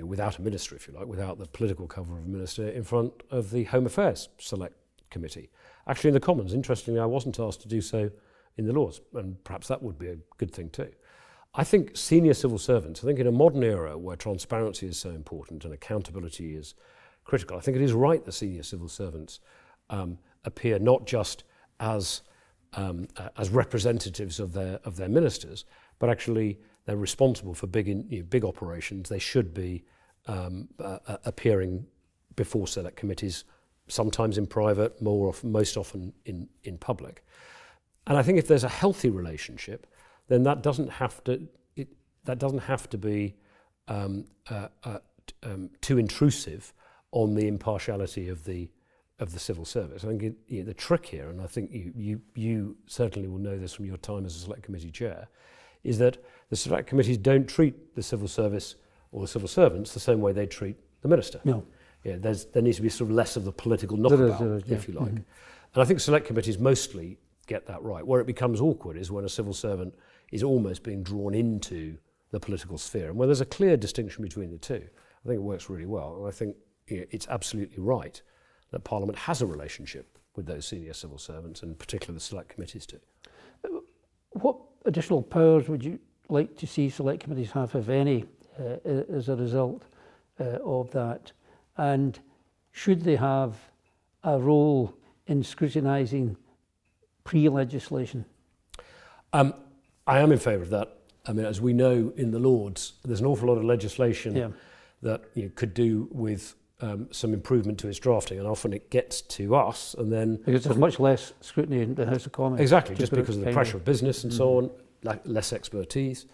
without a minister, if you like, without the political cover of a minister, in front of the Home Affairs Select Committee. Actually, in the Commons, interestingly, I wasn't asked to do so in the Lords, and perhaps that would be a good thing too. I think senior civil servants, I think in a modern era where transparency is so important and accountability is critical, I think it is right that senior civil servants appear not just as representatives of their ministers, but actually they're responsible for big operations. They should be appearing before select committees, sometimes in private, most often in public. And I think if there's a healthy relationship, then that doesn't have to be too intrusive on the impartiality of the civil service. I think the trick here, and I think you certainly will know this from your time as a select committee chair, is that the select committees don't treat the civil service or the civil servants the same way they treat the minister. No. Yeah, there needs to be sort of less of the political knockabout, if you like. And I think select committees mostly get that right. Where it becomes awkward is when a civil servant is almost being drawn into the political sphere, and where there's a clear distinction between the two. I think it works really well, and I think it's absolutely right that Parliament has a relationship with those senior civil servants, and particularly the select committees too. What additional powers would you like to see select committees have, if any, as a result of that? And should they have a role in scrutinising pre-legislation? I am in favour of that. I mean, as we know in the Lords, there's an awful lot of legislation that could do with some improvement to its drafting, and often it gets to us, and then because there's much less scrutiny in the House of Commons. Exactly, just because of the pressure of business and so on, less expertise,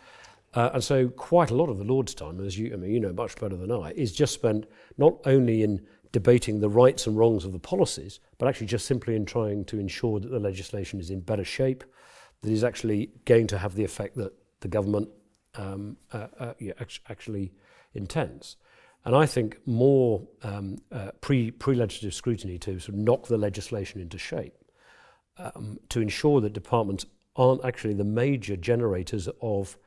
and so quite a lot of the Lords' time, as you know much better than I, is just spent not only in debating the rights and wrongs of the policies, but actually just simply in trying to ensure that the legislation is in better shape, that is actually going to have the effect that the government actually intends. And I think more pre-legislative scrutiny to sort of knock the legislation into shape, to ensure that departments aren't actually the major generators of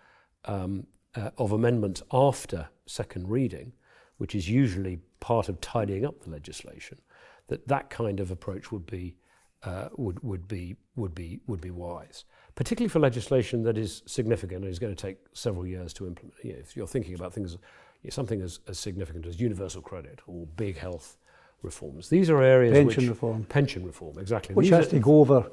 amendments after second reading, which is usually part of tidying up the legislation. That kind of approach would be wise, particularly for legislation that is significant and is going to take several years to implement. If you're thinking about things, something as significant as universal credit or big health reforms, these are areas pension reform, exactly, which has to go over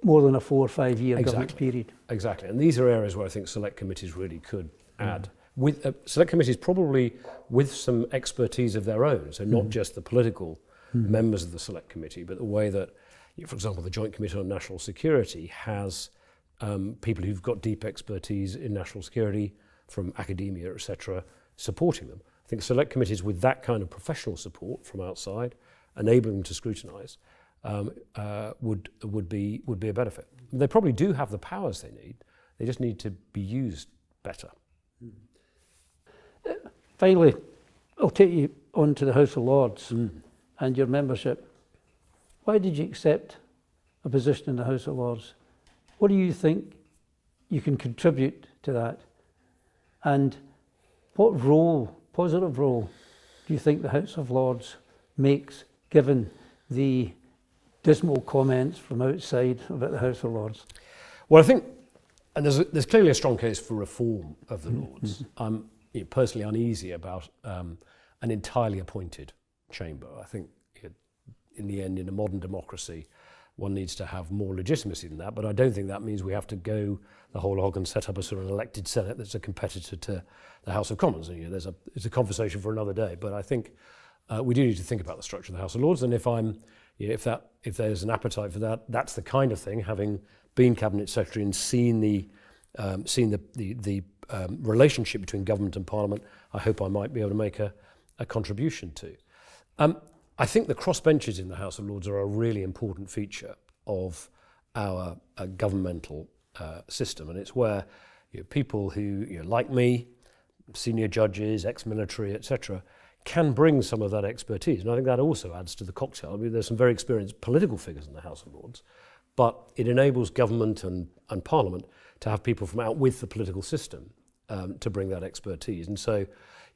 more than a 4 or 5 year government period. Exactly, and these are areas where I think select committees really could add. With select committees probably with some expertise of their own, so not just the political members of the select committee, but the way that, for example, the Joint Committee on National Security has people who've got deep expertise in national security from academia, etc., supporting them. I think select committees with that kind of professional support from outside, enabling them to scrutinise, would be a benefit. They probably do have the powers they need. They just need to be used better. Finally, I'll take you on to the House of Lords and your membership. Why did you accept a position in the House of Lords? What do you think you can contribute to that? And what positive role, do you think the House of Lords makes, given the dismal comments from outside about the House of Lords? Well, I think, and there's clearly a strong case for reform of the Lords. I'm personally uneasy about an entirely appointed chamber. I think in the end, in a modern democracy, one needs to have more legitimacy than that, but I don't think that means we have to go the whole hog and set up a sort of an elected Senate that's a competitor to the House of Commons. And, it's a conversation for another day, but I think we do need to think about the structure of the House of Lords, and if there's an appetite for that, that's the kind of thing, having been Cabinet Secretary and seen the relationship between government and Parliament, I hope I might be able to make a contribution to. I think the crossbenches in the House of Lords are a really important feature of our governmental system, and it's where people who, like me, senior judges, ex-military, etc., can bring some of that expertise, and I think that also adds to the cocktail. I mean, there's some very experienced political figures in the House of Lords, but it enables government and Parliament to have people from out with the political system to bring that expertise. And so,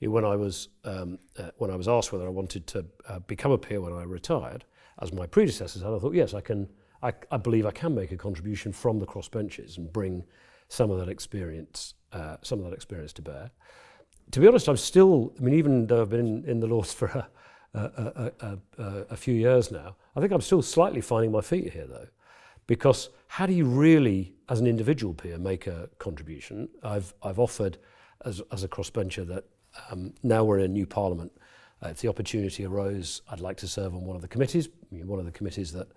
when I was asked whether I wanted to become a peer when I retired, as my predecessors had, I thought, yes, I believe I can make a contribution from the crossbenches and bring some of that experience to bear. To be honest, I'm still, even though I've been in the Lords for a few years now, I think I'm still slightly finding my feet here, though, because how do you really, as an individual peer, make a contribution? I've offered as a crossbencher that now we're in a new Parliament. If the opportunity arose, I'd like to serve on one of the committees that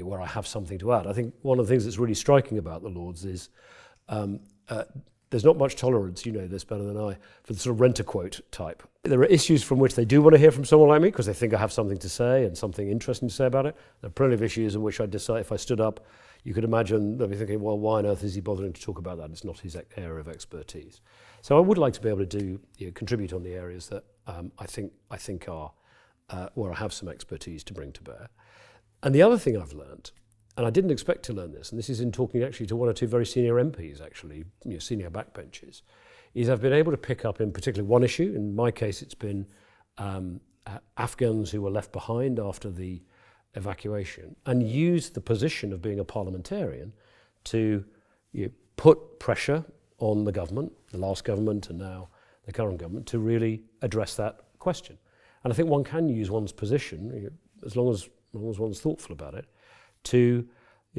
where I have something to add. I think one of the things that's really striking about the Lords is there's not much tolerance, you know this better than I, for the sort of rent-a-quote type. There are issues from which they do want to hear from someone like me because they think I have something to say and something interesting to say about it. There are plenty of issues in which I decide, if I stood up, you could imagine they'll be thinking, well, why on earth is he bothering to talk about that? It's not his area of expertise. So I would like to be able to contribute on the areas that I think are where I have some expertise to bring to bear. And the other thing I've learned, and I didn't expect to learn this, and this is in talking actually to one or two very senior MPs, actually, senior backbenchers, is I've been able to pick up in particular one issue. In my case, it's been Afghans who were left behind after the evacuation, and use the position of being a parliamentarian to put pressure on the government, the last government and now the current government, to really address that question. And I think one can use one's position, as long as one's thoughtful about it, to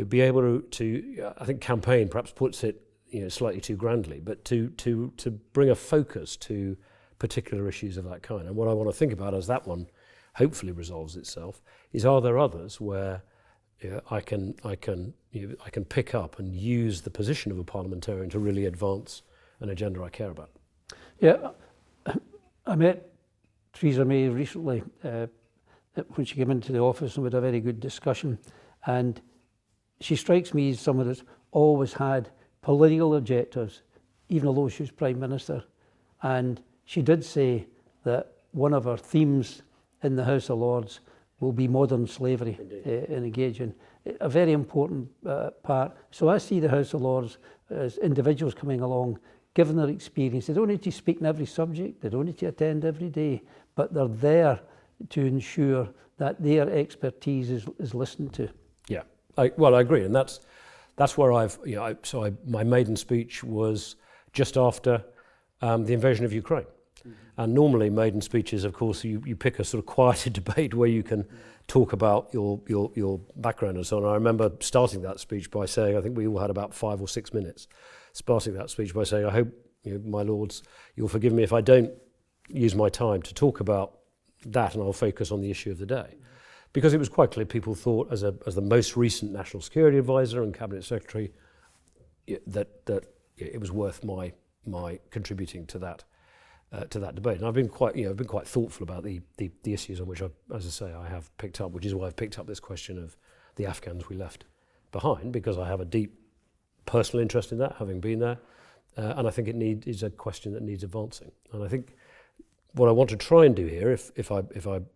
be able to I think campaign perhaps puts it slightly too grandly, but to bring a focus to particular issues of that kind. And what I want to think about as that one hopefully resolves itself is, are there others where I can pick up and use the position of a parliamentarian to really advance an agenda I care about? Yeah, I met Theresa May recently when she came into the office, and we had a very good discussion. And she strikes me as someone that's always had political objectives, even although she was Prime Minister. And she did say that one of her themes in the House of Lords will be modern slavery and engaging. A very important part. So I see the House of Lords as individuals coming along, given their experience. They don't need to speak on every subject, they don't need to attend every day, but they're there to ensure that their expertise is listened to. Yeah, I agree, and that's where my maiden speech was just after the invasion of Ukraine. And normally maiden speeches, of course, you pick a sort of quieter debate where you can talk about your background and so on. I remember starting that speech by saying, I think we all had about 5 or 6 minutes, starting that speech by saying, I hope, my lords, you'll forgive me if I don't use my time to talk about that, and I'll focus on the issue of the day. Because it was quite clear people thought, as the most recent National Security Advisor and Cabinet Secretary, that it was worth my contributing to that debate. And I've been quite thoughtful about the issues on which, as I say, I have picked up, which is why I've picked up this question of the Afghans we left behind, because I have a deep personal interest in that, having been there, and I think it is a question that needs advancing. And I think what I want to try and do here, if I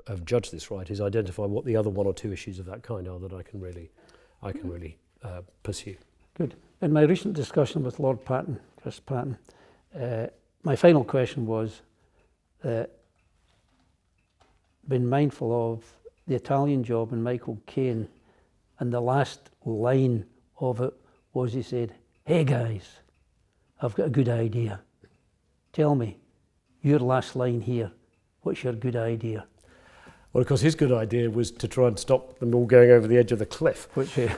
have judged this right, is identify what the other 1 or 2 issues of that kind are that I can really pursue. Good. In my recent discussion with Lord Patten, Chris Patten, my final question was, being mindful of the Italian job and Michael Caine, and the last line of it was, he said, "Hey guys, I've got a good idea. Tell me, your last line here, what's your good idea?" Well, of course, his good idea was to try and stop them all going over the edge of the cliff. Which, well,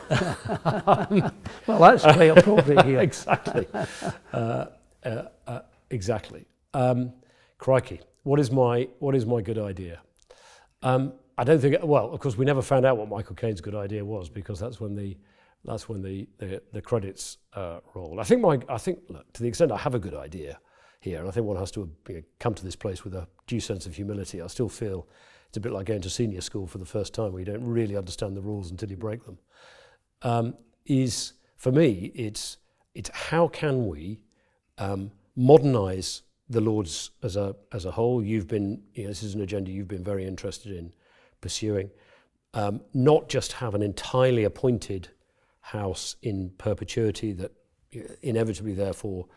that's quite appropriate here. Exactly. Exactly. Crikey, what is my good idea? I don't think. Well, of course, we never found out what Michael Caine's good idea was, because that's when the credits rolled. I think look, to the extent I have a good idea here, and I think one has to come to this place with a due sense of humility. I still feel it's a bit like going to senior school for the first time, where you don't really understand the rules until you break them. Is for me, it's how can we modernise the Lords as a whole. You've been, this is an agenda you've been very interested in pursuing. Not just have an entirely appointed house in perpetuity that inevitably, therefore,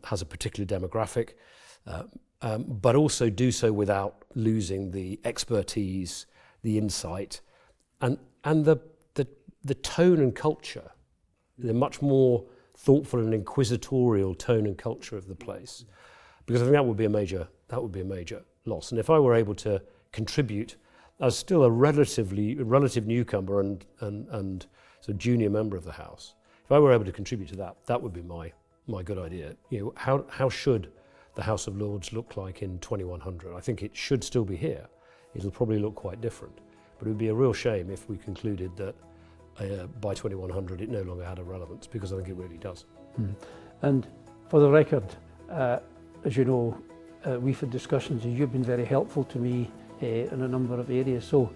has a particular demographic, but also do so without losing the expertise, the insight, and the tone and culture, the much more thoughtful and inquisitorial tone and culture of the place, because I think that would be a major loss. And if I were able to contribute as still a relative newcomer and sort of junior member of the House, if I were able to contribute to that, that would be my good idea. How should the House of Lords look like in 2100? I think it should still be here. It'll probably look quite different, but it would be a real shame if we concluded that by 2100 it no longer had a relevance, because I think it really does. And for the record, as you know, we've had discussions and you've been very helpful to me in a number of areas, so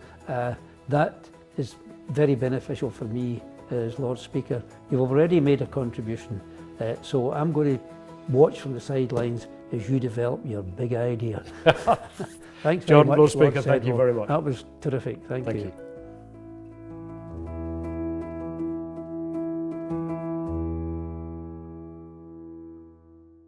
that is very beneficial for me as Lord Speaker. You've already made a contribution, so I'm going to watch from the sidelines as you develop your big idea. Thanks very much, John, Lord Speaker, Lord thank you Sedwill. very much. That was terrific, thank you.